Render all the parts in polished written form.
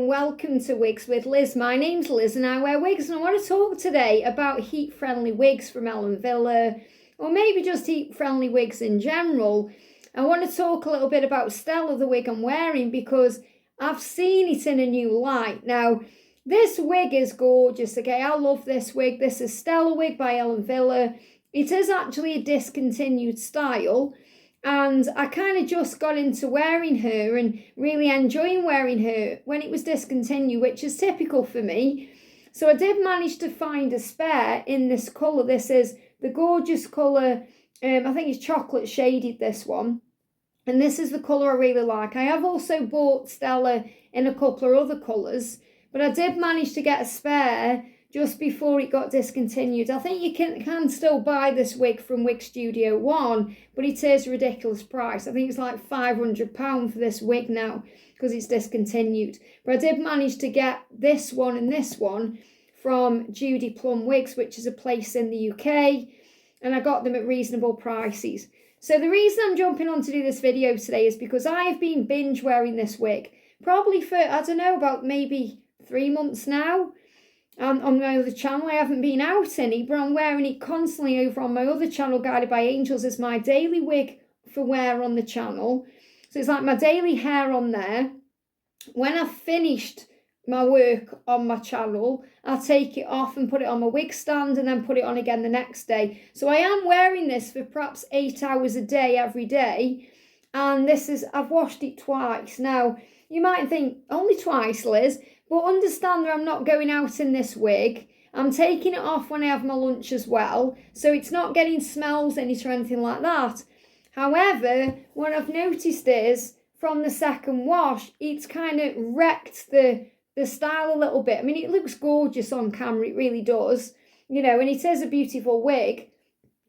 welcome to Wigs with Liz. My name's Liz and I wear wigs, and I want to talk today about heat-friendly wigs from Ellen Wille, or maybe just heat-friendly wigs in general. I want to talk a little bit about Stella, the wig I'm wearing, because I've seen it in a new light. Now, this wig is gorgeous, okay? I love this wig. This is Stella wig by Ellen Wille. It is actually a discontinued style, and I kind of just got into wearing her and really enjoying wearing her when it was discontinued, which is typical for me. So I did manage to find a spare in this colour. This is the gorgeous colour, I think it's chocolate shaded, this one. And this is the colour I really like. I have also bought Stella in a couple of other colours, but I did manage to get a spare just before it got discontinued. I think you can still buy this wig from Wig Studio 1, but it is a ridiculous price. I think it's like £500 for this wig now because it's discontinued. But I did manage to get this one and this one from Judy Plum Wigs, which is a place in the UK, and I got them at reasonable prices. So the reason I'm jumping on to do this video today is because I have been binge wearing this wig, probably for, I don't know, about maybe 3 months now. On my other channel, I haven't been out any, but I'm wearing it constantly over on my other channel, Guided by Angels, as my daily wig for wear on the channel. So it's like my daily hair on there. When I've finished my work on my channel, I'll take it off and put it on my wig stand and then put it on again the next day. So I am wearing this for perhaps 8 hours a day every day. And this is, I've washed it twice. Now, you might think, only twice, Liz? But understand that I'm not going out in this wig. I'm taking it off when I have my lunch as well. So it's not getting smells in it or anything like that. However, what I've noticed is, from the second wash, it's kind of wrecked the style a little bit. I mean, it looks gorgeous on camera, it really does. You know, and it is a beautiful wig.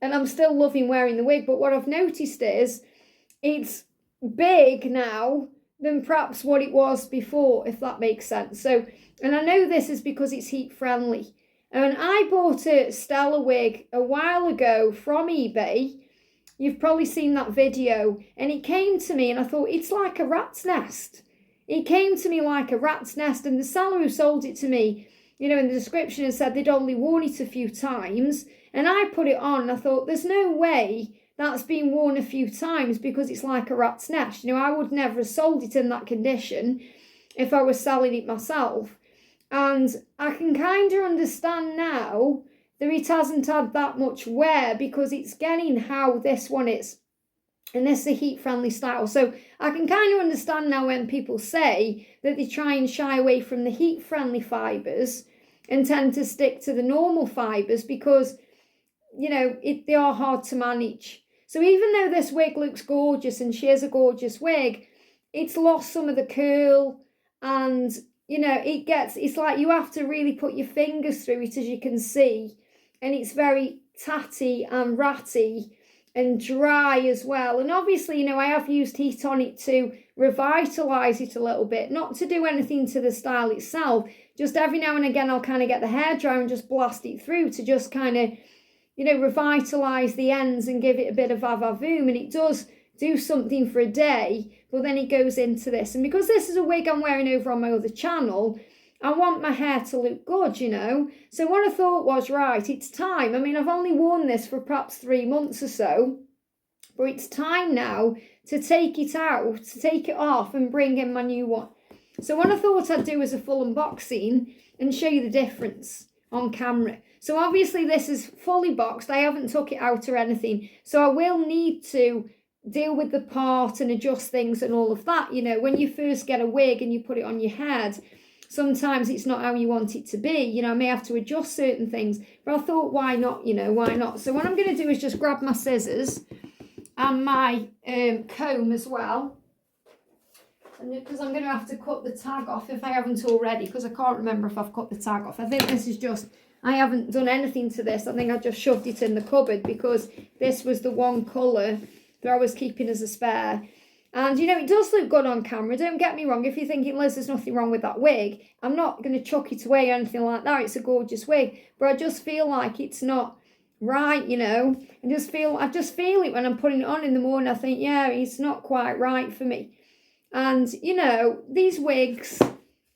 And I'm still loving wearing the wig. But what I've noticed is, it's big now than perhaps what it was before, if that makes sense. So, and I know this is because it's heat friendly. And I bought a Stella wig a while ago from eBay. You've probably seen that video. And it came to me and I thought, it's like a rat's nest. It came to me like a rat's nest. And the seller who sold it to me, you know, in the description had said they'd only worn it a few times. And I put it on and I thought, there's no way that's been worn a few times because it's like a rat's nest. You know, I would never have sold it in that condition if I was selling it myself. And I can kind of understand now that it hasn't had that much wear because it's getting how this one is. And this is a heat-friendly style. So I can kind of understand now when people say that they try and shy away from the heat-friendly fibres and tend to stick to the normal fibres because, you know, they are hard to manage. So even though this wig looks gorgeous and she is a gorgeous wig, it's lost some of the curl and, you know, it's like you have to really put your fingers through it, as you can see. And it's very tatty and ratty and dry as well. And obviously, you know, I have used heat on it to revitalise it a little bit, not to do anything to the style itself. Just every now and again, I'll kind of get the hairdryer and just blast it through to just kind of, you know, revitalise the ends and give it a bit of va-va-voom. And it does do something for a day, but then it goes into this. And because this is a wig I'm wearing over on my other channel, I want my hair to look good, you know. So what I thought was, right, it's time. I mean, I've only worn this for perhaps 3 months or so, but it's time now to take it out, to take it off and bring in my new one. So what I thought I'd do is a full unboxing and show you the difference on camera. So obviously this is fully boxed. I haven't took it out or anything. So I will need to deal with the part and adjust things and all of that. You know, when you first get a wig and you put it on your head, sometimes it's not how you want it to be. You know, I may have to adjust certain things. But I thought, why not? You know, why not? So what I'm going to do is just grab my scissors and my comb as well. And because I'm going to have to cut the tag off if I haven't already, because I can't remember if I've cut the tag off. I think this is just, I haven't done anything to this. I think I just shoved it in the cupboard because this was the one colour that I was keeping as a spare. And, you know, it does look good on camera. Don't get me wrong. If you're thinking, Liz, there's nothing wrong with that wig, I'm not going to chuck it away or anything like that. It's a gorgeous wig. But I just feel like it's not right, you know. I just feel it when I'm putting it on in the morning. I think, yeah, it's not quite right for me. And, you know, these wigs,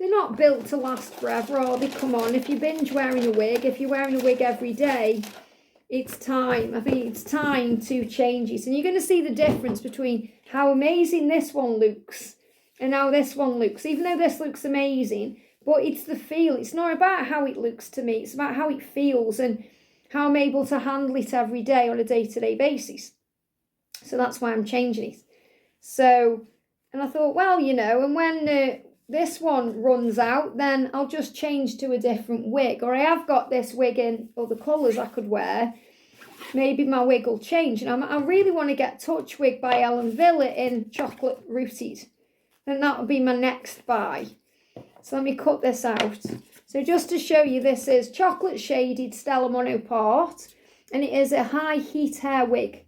they're not built to last forever, are they? Come on, if you binge wearing a wig, if you're wearing a wig every day, it's time. I think it's time to change it. And you're going to see the difference between how amazing this one looks and how this one looks. Even though this looks amazing, but it's the feel. It's not about how it looks to me. It's about how it feels and how I'm able to handle it every day on a day-to-day basis. So that's why I'm changing it. So, and I thought, well, you know, and when this one runs out, then I'll just change to a different wig. Or I have got this wig in other colours I could wear. Maybe my wig will change. And I really want to get Touch Wig by Ellen Wille in chocolate rooted. And that'll be my next buy. So let me cut this out. So just to show you, this is chocolate shaded Stella monopart. And it is a high heat hair wig.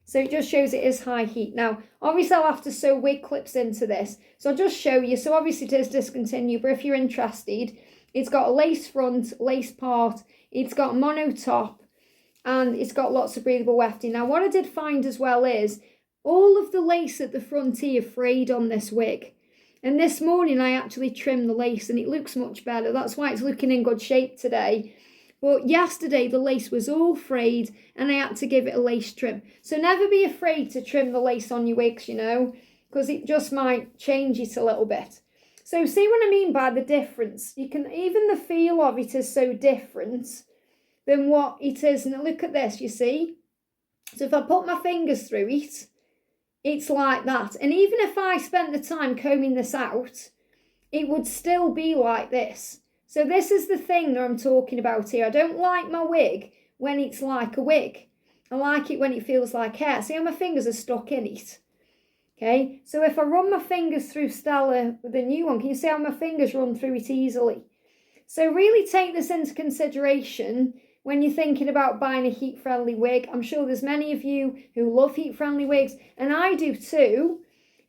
So it just shows it is high heat. Now, obviously I'll have to sew wig clips into this. So I'll just show you. So obviously it is discontinued, but if you're interested, it's got a lace front, lace part. It's got mono top, and it's got lots of breathable wefting. Now, what I did find as well is all of the lace at the front here frayed on this wig. And this morning I actually trimmed the lace and it looks much better. That's why it's looking in good shape today. But yesterday the lace was all frayed and I had to give it a lace trim. So never be afraid to trim the lace on your wigs, you know, because it just might change it a little bit. So see what I mean by the difference? You can, even the feel of it is so different than what it is. And look at this, you see? So if I put my fingers through it, it's like that. And even if I spent the time combing this out, it would still be like this. So this is the thing that I'm talking about here. I don't like my wig when it's like a wig. I like it when it feels like hair. See how my fingers are stuck in it? Okay, so if I run my fingers through Stella, the new one, can you see how my fingers run through it easily? So really take this into consideration when you're thinking about buying a heat-friendly wig. I'm sure there's many of you who love heat-friendly wigs, and I do too.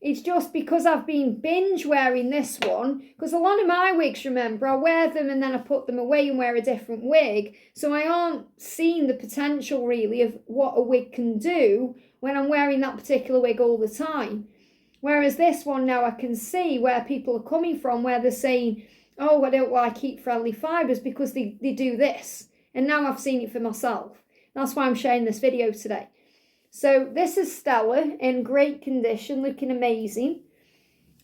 It's just because I've been binge wearing this one, because a lot of my wigs, remember, I wear them and then I put them away and wear a different wig. So I aren't seeing the potential really of what a wig can do when I'm wearing that particular wig all the time. Whereas this one now I can see where people are coming from, where they're saying, oh, I don't like heat-friendly fibres because they do this. And now I've seen it for myself. That's why I'm sharing this video today. So this is Stella in great condition, looking amazing.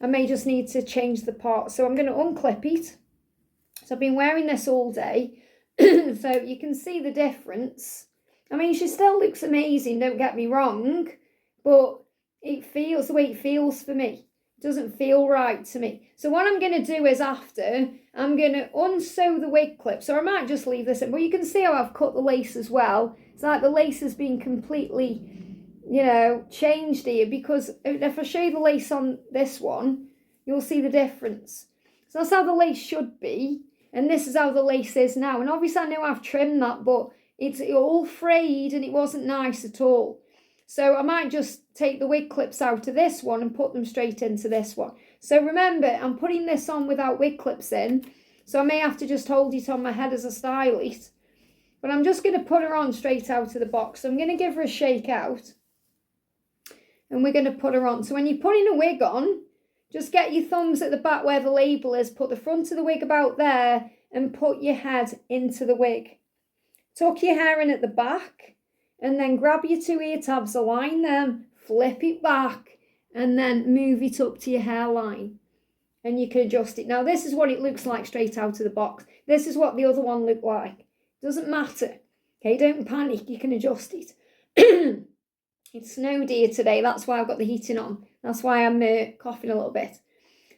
I may just need to change the part. So I'm going to unclip it. So I've been wearing this all day. So you can see the difference. I mean, she still looks amazing, don't get me wrong. But it feels the way it feels for me. It doesn't feel right to me. So what I'm going to do is after, I'm going to unsew the wig clip. So I might just leave this in. But you can see how I've cut the lace as well. It's like the lace has been completely, you know, changed here, because if I show you the lace on this one, you'll see the difference. So that's how the lace should be, and this is how the lace is now. And obviously I know I've trimmed that, but it's all frayed and it wasn't nice at all. So I might just take the wig clips out of this one and put them straight into this one. So remember, I'm putting this on without wig clips in, so I may have to just hold it on my head as I style it. But I'm just going to put her on straight out of the box. So I'm going to give her a shake out. And we're going to put her on. So when you're putting a wig on, just get your thumbs at the back where the label is. Put the front of the wig about there and put your head into the wig. Tuck your hair in at the back. And then grab your two ear tabs, align them, flip it back, and then move it up to your hairline. And you can adjust it. Now this is what it looks like straight out of the box. This is what the other one looked like. Doesn't matter. Okay, don't panic. You can adjust it. It snowed here today. That's why I've got the heating on. That's why I'm coughing a little bit.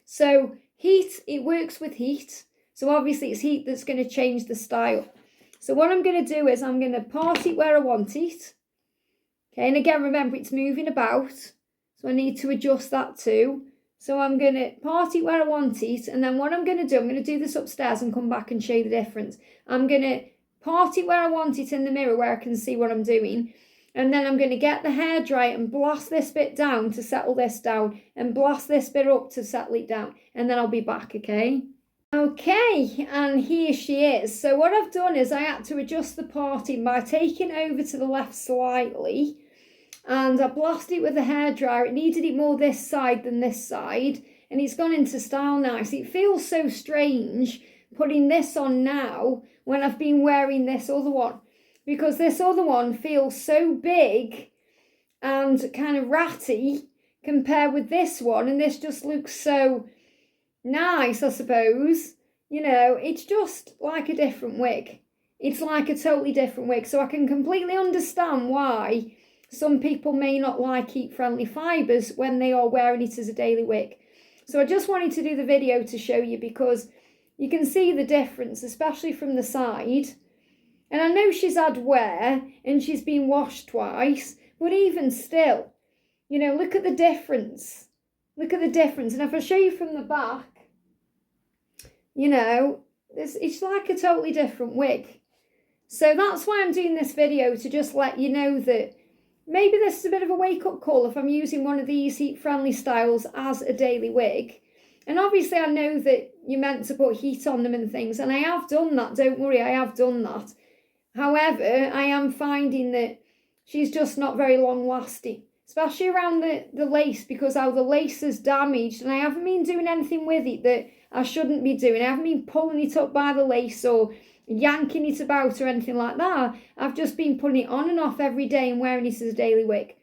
So heat, it works with heat. So obviously it's heat that's going to change the style. So what I'm going to do is I'm going to part it where I want it. Okay, and again, remember it's moving about. So I need to adjust that too. So I'm going to part it where I want it. And then what I'm going to do, I'm going to do this upstairs and come back and show you the difference. I'm going to part it where I want it in the mirror where I can see what I'm doing. And then I'm going to get the hair dry and blast this bit down to settle this down. And blast this bit up to settle it down. And then I'll be back, okay? Okay, and here she is. So what I've done is I had to adjust the parting by taking over to the left slightly. And I blasted it with the hairdryer. It needed it more this side than this side. and it's gone into style nice. It feels so strange putting this on now when I've been wearing this other one, because this other one feels so big and kind of ratty compared with this one, and this just looks so nice, I suppose. You know, it's just like a different wig. It's like a totally different wig, so I can completely understand why some people may not like heat-friendly fibres when they are wearing it as a daily wig. So I just wanted to do the video to show you, because you can see the difference, especially from the side. And I know she's had wear and she's been washed twice, but even still, you know, look at the difference. Look at the difference. And if I show you from the back, you know, it's like a totally different wig. So that's why I'm doing this video, to just let you know that maybe this is a bit of a wake-up call if I'm using one of these heat-friendly styles as a daily wig. And obviously I know that you're meant to put heat on them and things, and I have done that, don't worry, I have done that. However, I am finding that she's just not very long-lasting, especially around the lace, because how the lace is damaged, and I haven't been doing anything with it that I shouldn't be doing. I haven't been pulling it up by the lace or yanking it about or anything like that. I've just been putting it on and off every day and wearing it as a daily wig.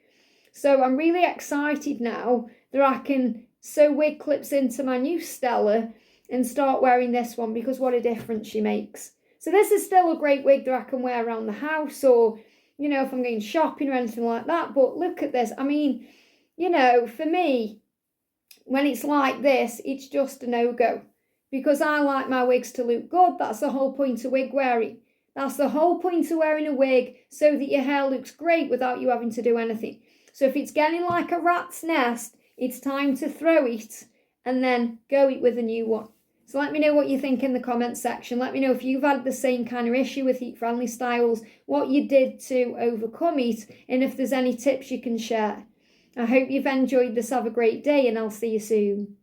So I'm really excited now that I can sew wig clips into my new Stella and start wearing this one, because what a difference she makes. So this is still a great wig that I can wear around the house, or, you know, if I'm going shopping or anything like that. But look at this. I mean, you know, for me, when it's like this, it's just a no-go, because I like my wigs to look good. That's the whole point of wig wearing. That's the whole point of wearing a wig, so that your hair looks great without you having to do anything. So if it's getting like a rat's nest, it's time to throw it and then go it with a new one. So let me know what you think in the comments section. Let me know if you've had the same kind of issue with heat-friendly styles, what you did to overcome it, and if there's any tips you can share. I hope you've enjoyed this. Have a great day, and I'll see you soon.